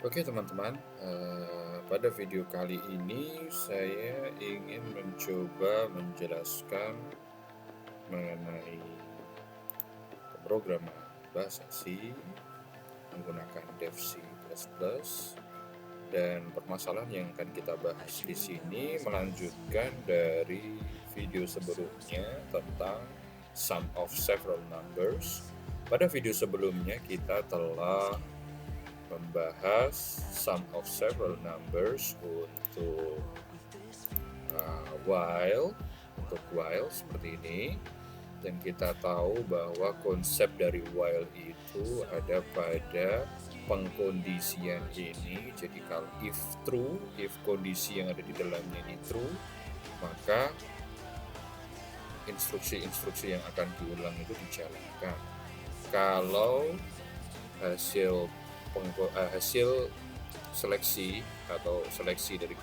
Oke teman-teman, pada video kali ini saya ingin mencoba menjelaskan mengenai pemrograman bahasa C menggunakan Dev C++, dan permasalahan yang akan kita bahas di sini melanjutkan dari video sebelumnya tentang sum of several numbers. Pada video sebelumnya kita telah membahas sum of several numbers untuk while seperti ini, dan kita tahu bahwa konsep dari while itu ada pada pengkondisian ini. Jadi kalau if kondisi yang ada di dalamnya ini true, maka instruksi-instruksi yang akan diulang itu dijalankan. Kalau hasil seleksi atau seleksi dari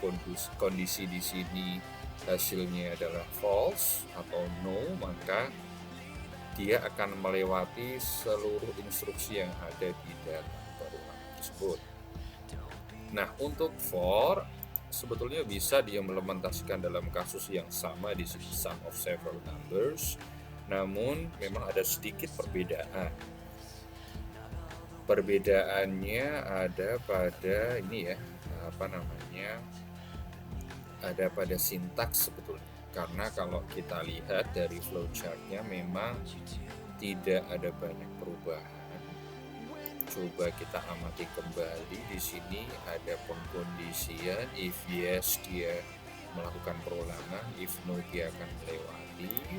kondisi di sini hasilnya adalah false atau no, maka dia akan melewati seluruh instruksi yang ada di dalam perulang tersebut. Nah, untuk for sebetulnya bisa diimplementasikan dalam kasus yang sama di sini, sum of several numbers, namun memang ada sedikit perbedaan. Perbedaannya ada pada ini ya, ada pada sintaks sebetulnya. Karena kalau kita lihat dari flowchartnya memang tidak ada banyak perubahan. Coba kita amati kembali, di sini ada pengkondisian, if yes dia melakukan perulangan, if no dia akan melewati,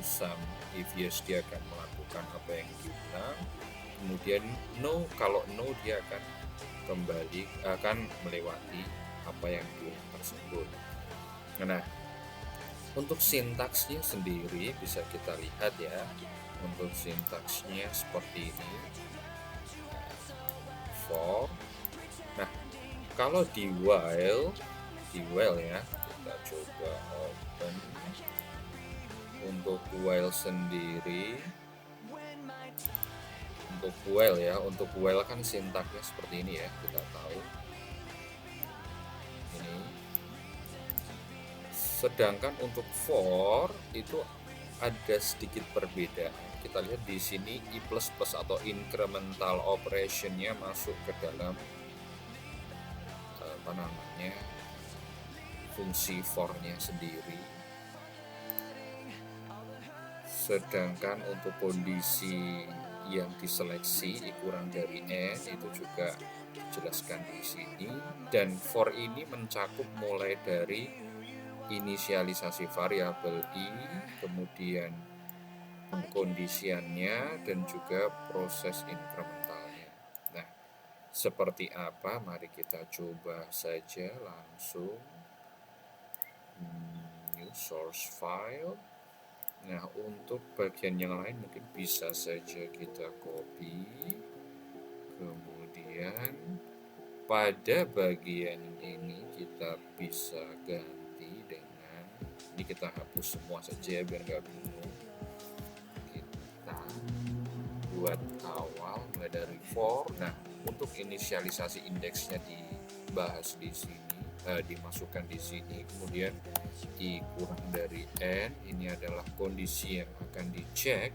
if yes dia akan melakukan apa yang diulang, kemudian no, kalau no dia akan melewati apa yang diulang tersebut. Nah, untuk sintaksnya sendiri bisa kita lihat ya. Untuk sintaksnya seperti ini, for. Nah, kalau di while ya, kita coba open. Untuk while sendiri, untuk while kan sintaknya seperti ini ya, kita tahu ini. Sedangkan untuk for itu ada sedikit perbedaan. Kita lihat di sini i++ atau incremental operationnya masuk ke dalam fungsi for-nya sendiri. Sedangkan untuk kondisi yang diseleksi kurang dari n itu juga dijelaskan di sini. Dan for ini mencakup mulai dari inisialisasi variabel i, kemudian pengkondisiannya, dan juga proses incrementalnya. Nah, seperti apa? Mari kita coba saja langsung new source file. Nah, untuk bagian yang lain mungkin bisa saja kita copy, kemudian pada bagian ini kita bisa ganti dengan ini, kita hapus semua saja biar nggak bingung. Kita buat awal mulai dari for. Nah, untuk inisialisasi indeksnya dibahas di sini, dimasukkan di sini. Kemudian i kurang dari n, ini adalah kondisi yang akan dicek,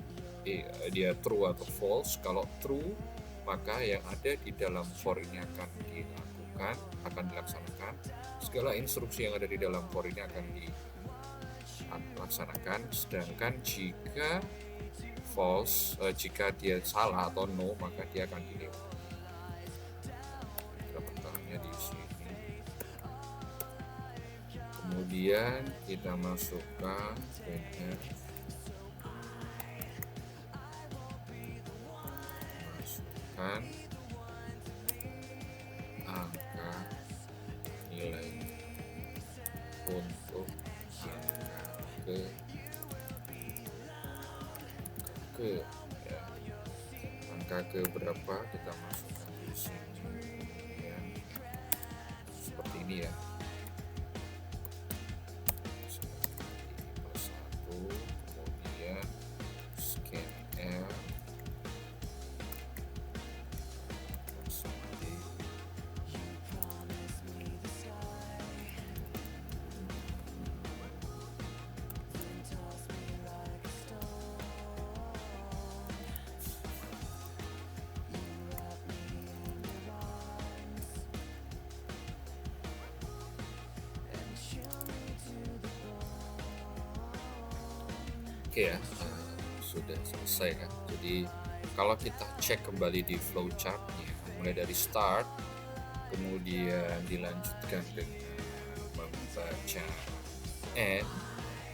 dia true atau false. Kalau true, maka yang ada di dalam for ini akan dilaksanakan. Segala instruksi yang ada di dalam for ini akan dilaksanakan. Sedangkan jika false, jika dia salah atau no, maka dia akan dilewati. Incrementalnya di sini. Kemudian kita masukkan angka nilai untuk angka ke berapa kita masukkan di sini ya. Seperti ini ya. Kemudian scan L Oke ya, sudah selesai kan. Jadi kalau kita cek kembali di flowchartnya, mulai dari start, kemudian dilanjutkan dengan membaca end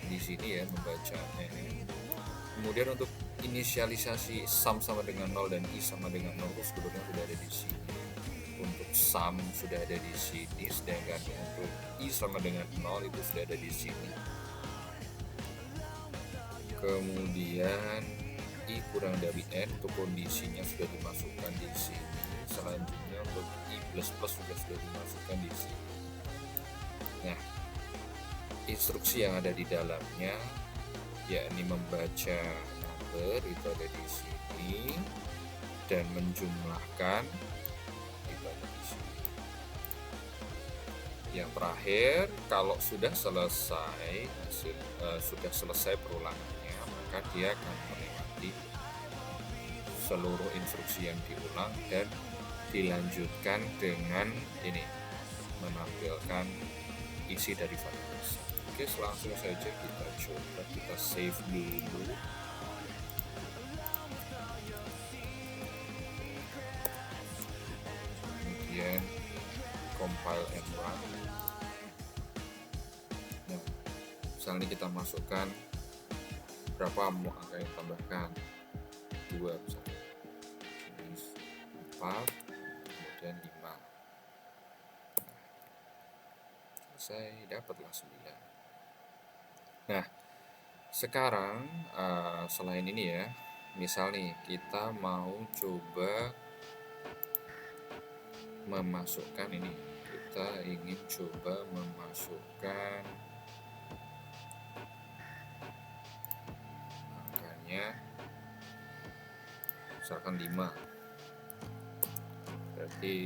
di sini ya, membaca end. Kemudian untuk inisialisasi sum sama dengan 0 dan i sama dengan 0 itu sebetulnya sudah ada di sini. Untuk sum sudah ada di sini, sedangkan untuk i sama dengan 0 itu sudah ada di sini. Kemudian i kurang dari n untuk kondisinya sudah dimasukkan di sini. Selanjutnya untuk i plus plus juga sudah dimasukkan di sini. Nah, instruksi yang ada di dalamnya yakni membaca number itu ada di sini dan menjumlahkan itu ada di sini. Yang terakhir, kalau sudah selesai sudah selesai perulangannya, maka dia akan melewati seluruh instruksi yang diulang dan dilanjutkan dengan ini, menampilkan isi dari variabel. Oke, langsung saja kita coba, kita save dulu. Kemudian compile and run. Nah, misalnya kita masukkan berapa mau angka yang tambahkan, 2 misalnya, 4, kemudian 5. Selesai, dapatlah 9. Nah, sekarang selain ini ya, misal nih kita mau coba memasukkan ini, kita ingin coba memasukkan angkanya misalkan 5, berarti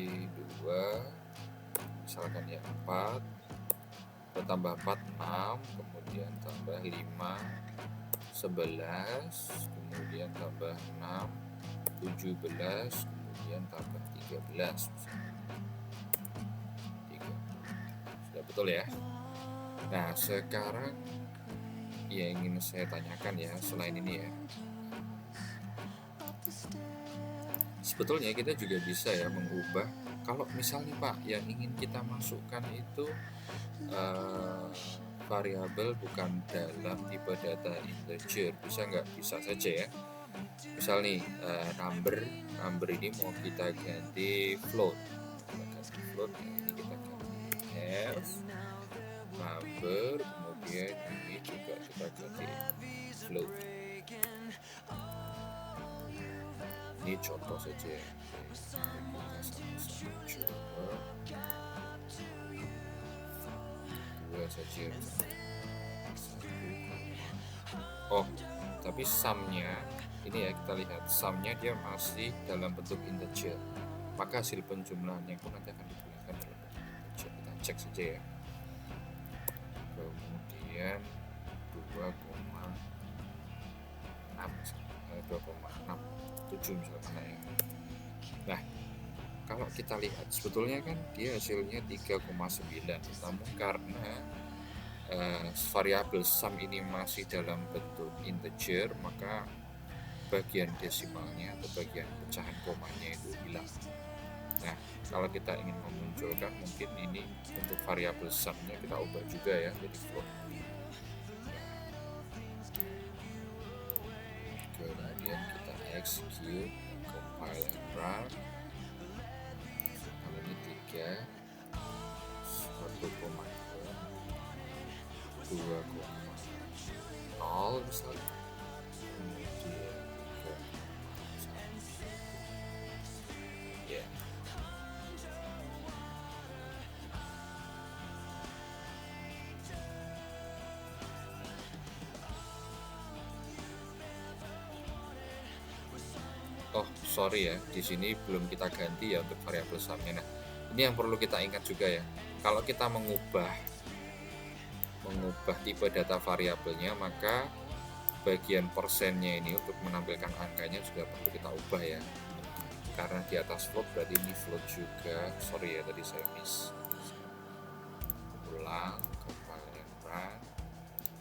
2, misalkan ya 4, bertambah 4, 6, kemudian tambah 5, 11, kemudian tambah 6, 17, kemudian tambah 13. Sudah betul ya? Nah, sekarang yang ingin saya tanyakan ya, selain ini ya, sebetulnya kita juga bisa ya mengubah. Kalau misalnya Pak, yang ingin kita masukkan itu variabel bukan dalam tipe data integer, bisa nggak? Bisa saja ya. Misal nih number ini mau kita ganti float, ini kita ganti s number, kemudian ini juga kita ganti float. Ini contoh saja. Coba 2 saja. Oh, tapi sumnya ini ya, kita lihat sumnya dia masih dalam bentuk integer, maka hasil penjumlahannya pun nanti akan dituliskan dalam bentuk integer. Kita cek saja ya. Kemudian 2,7 misalnya ya. Nah, kalau kita lihat sebetulnya kan dia hasilnya 3,9, namun karena variabel sum ini masih dalam bentuk integer, maka bagian desimalnya atau bagian pecahan komanya itu hilang. Nah, kalau kita ingin memunculkan, mungkin ini untuk variabel sumnya kita ubah juga ya jadi float. Kemudian kita execute, compile and run. Kalau ini 3, 1,2, 2,0 misalnya, kemudian 3,1 ya. Oh, sorry ya, di sini belum kita ganti ya untuk variabel sumnya. Nah, ini yang perlu kita ingat juga ya. Kalau kita mengubah tipe data variabelnya, maka bagian persennya ini untuk menampilkan angkanya juga perlu kita ubah ya. Karena di atas float berarti ini float juga. Sorry ya, tadi saya miss. Ulang, compile and run.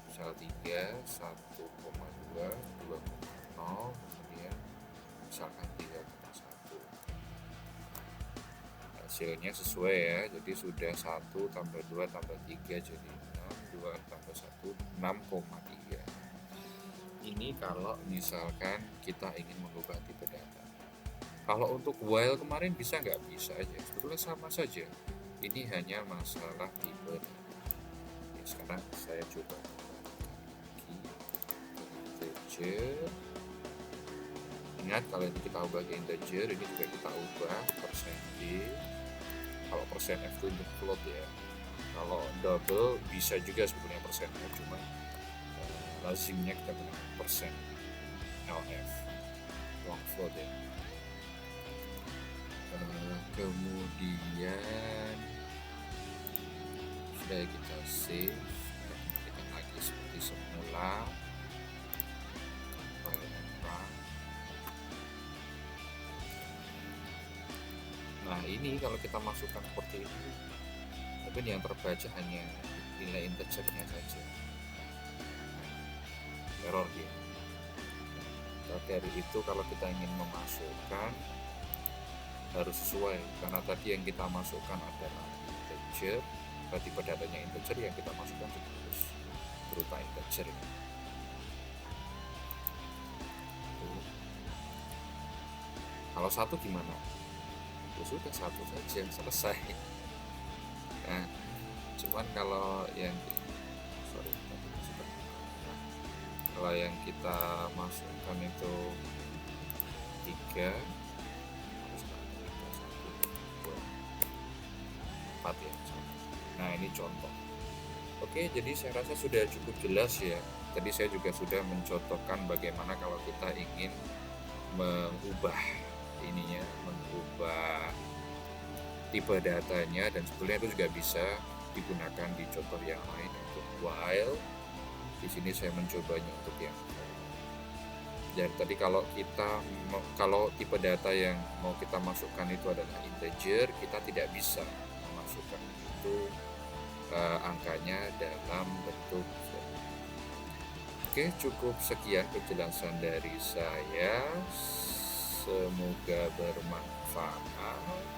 Misal 3, 1,2, 2,0, kemudian misalkan 3,1. Hasilnya sesuai ya, jadi sudah 1 tambah 2 tambah 3 jadi 6, 2 tambah 1 6,3. Ini kalau misalkan kita ingin mengubah tipe data. Kalau untuk while kemarin bisa nggak? Bisa aja, sebetulnya sama saja. Ini hanya masalah tipe data. Ya, sekarang saya coba lagi integer. Ingat, kalau kita ubah ke integer, ini juga kita ubah percentage. Kalau persen F itu untuk float ya. Kalau double bisa juga sebetulnya persennya, cuma lazimnya kita gunakan persen LF, long float ya. Kemudian sudah kita save, kita lagi seperti semula. Nah ini kalau kita masukkan seperti ini, mungkin yang terbaca hanya nilai integernya saja, error dia. Nah, dari itu kalau kita ingin memasukkan harus sesuai, karena tadi yang kita masukkan adalah integer, berarti pada datanya integer, yang kita masukkan juga harus berupa integer. Kalau satu gimana? Ya sudah, satu saja, selesai. Nah, cuman kalau yang kalau yang kita masukkan itu 3, 4 ya. Nah ini contoh. Oke, jadi saya rasa sudah cukup jelas ya. Tadi saya juga sudah mencontohkan bagaimana kalau kita ingin mengubah tipe datanya, dan sebetulnya itu juga bisa digunakan di contoh yang lain untuk while. Di sini saya mencobanya untuk yang dan tadi kalau tipe data yang mau kita masukkan itu adalah integer, kita tidak bisa memasukkan itu angkanya dalam bentuk. Oke, cukup sekian penjelasan dari saya. Semoga bermanfaat.